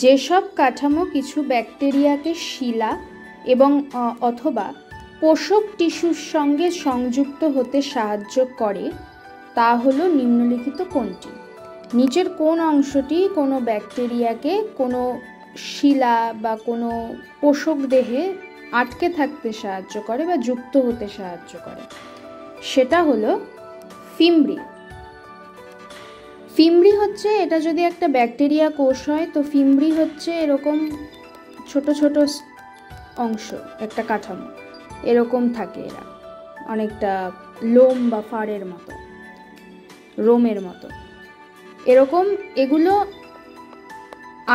যেসব কাঠামো কিছু ব্যাকটেরিয়াকে শিলা এবং অথবা পোষক টিস্যুর সঙ্গে সংযুক্ত হতে সাহায্য করে তা হলো নিম্নলিখিত কোনটি? নিচের কোন অংশটি কোনো ব্যাকটেরিয়াকে কোনো শিলা বা কোনো পোষক দেহে আটকে থাকতে সাহায্য করে বা যুক্ত হতে সাহায্য করে? সেটা হলো ফিমব্রি। ফিমব্রি হচ্ছে, এটা যদি একটা ব্যাকটেরিয়া কোষ হয় তো ফিমব্রি হচ্ছে এরকম ছোট ছোট অংশ, একটা কাঠামো এরকম থাকে, এরা অনেকটা লোম বা ফাড়ের মতো, রোমের মতো এরকম। এগুলো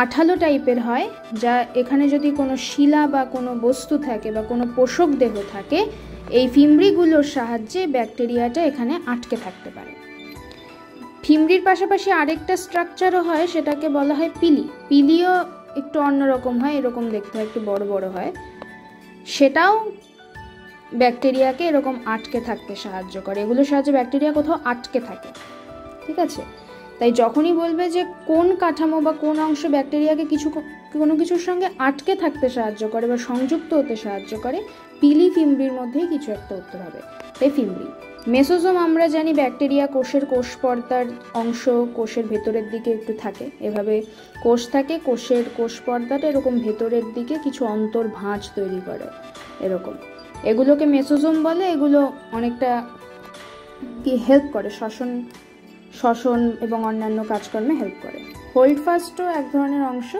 আঠালো টাইপের হয়, যা এখানে যদি কোনো শিলা বা কোনো বস্তু থাকে বা কোনো পোষক দেহ থাকে, এই ফিমব্রিগুলোর সাহায্যে ব্যাকটেরিয়াটা এখানে আটকে থাকতে পারে। ফিমব্রির পাশাপাশি আরেকটা স্ট্রাকচারও হয়, সেটাকে বলা হয় পিলি। পিলিও একটু অন্যরকম হয়, এরকম দেখতে হয়, একটু বড় বড় হয়। সেটাও ব্যাকটেরিয়াকে এরকম আটকে থাকতে সাহায্য করে। এগুলোর সাহায্যে ব্যাকটেরিয়া কোথাও আটকে থাকে, ঠিক আছে? তাই যখনই বলবে যে কোন কাঠামো বা কোন অংশ ব্যাকটেরিয়াকে কোনো কিছুর সঙ্গে আটকে থাকতে সাহায্য করে বা সংযুক্ত হতে সাহায্য করে, পিলি ফিমব্রির মধ্যেই কিছু একটা উত্তর হবে, তাই ফিমব্রি। মেসোজোম আমরা জানি ব্যাকটেরিয়া কোষের কোষ পর্দার অংশ, কোষের ভেতরের দিকে একটু থাকে, এভাবে কোষ থাকে, কোষের কোষ পর্দাটা এরকম ভেতরের দিকে কিছু অন্তর্ভাঁজ তৈরি করে এরকম, এগুলোকে মেসোজোম বলে। এগুলো অনেকটা কি হেল্প করে, শ্বসন এবং অন্যান্য কাজকর্মে হেল্প করে। হোল্ডফাস্টও এক ধরনের অংশ,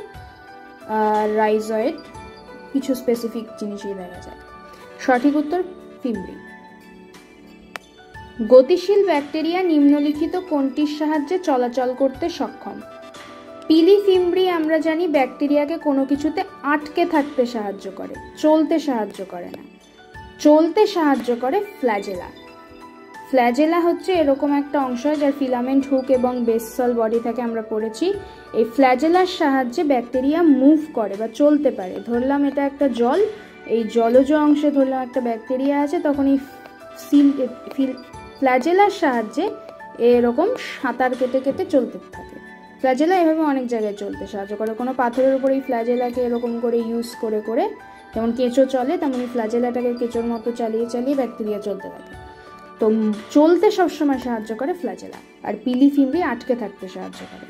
রাইজয়েড, কিছু স্পেসিফিক জিনিসই দেখা যায়। সঠিক উত্তর ফিমব্রি। গতিশীল ব্যাকটেরিয়া নিম্নলিখিত কোনটির সাহায্যে চলাচল করতে সক্ষম? পিলি ফিমব্রি আমরা জানি ব্যাকটেরিয়াকে কোনো কিছুতে আটকে থাকতে সাহায্য করে, চলতে সাহায্য করে না। চলতে সাহায্য করে ফ্ল্যাজেলা। ফ্ল্যাজেলা হচ্ছে এরকম একটা অংশ যার ফিলামেন্ট হুক এবং বেসল বডি থাকে, আমরা পড়েছি। এই ফ্ল্যাজেলার সাহায্যে ব্যাকটেরিয়া মুভ করে বা চলতে পারে। ধরলাম এটা একটা জল, এই জলজ অংশে ধরলাম একটা ব্যাকটেরিয়া আছে, তখন এই ফ্ল্যাজেলার সাহায্যে এরকম সাঁতার কেটে কেটে চলতে থাকে। ফ্ল্যাজেলা এভাবে অনেক জায়গায় চলতে সাহায্য করে। কোনো পাথরের উপর এই ফ্ল্যাজেলাকে এরকম করে ইউজ করে করে, যেমন কেঁচো চলে তেমন এই ফ্ল্যাজেলাটাকে কেঁচোর মতো চালিয়ে চালিয়ে ব্যাকটেরিয়া চলতে থাকে। তো চলতে সবসময় সাহায্য করে ফ্ল্যাজেলা, আর পিলি ফিমব্রি আটকে থাকতে সাহায্য করে।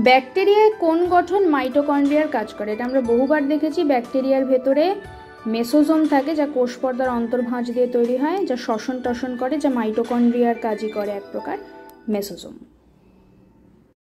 ব্যাকটেরিয়ায় কোন গঠন মাইটোকন্ড্রিয়ার কাজ করে? এটা আমরা বহুবার দেখেছি। ব্যাকটেরিয়ার ভেতরে মেসোজোম থাকে, যা কোষ পর্দার অন্তর্ভাঁজ দিয়ে তৈরি হয়, যা শ্বসন টসন করে, যা মাইটোকন্ড্রিয়ার কাজই করে এক প্রকার মেসোজোম।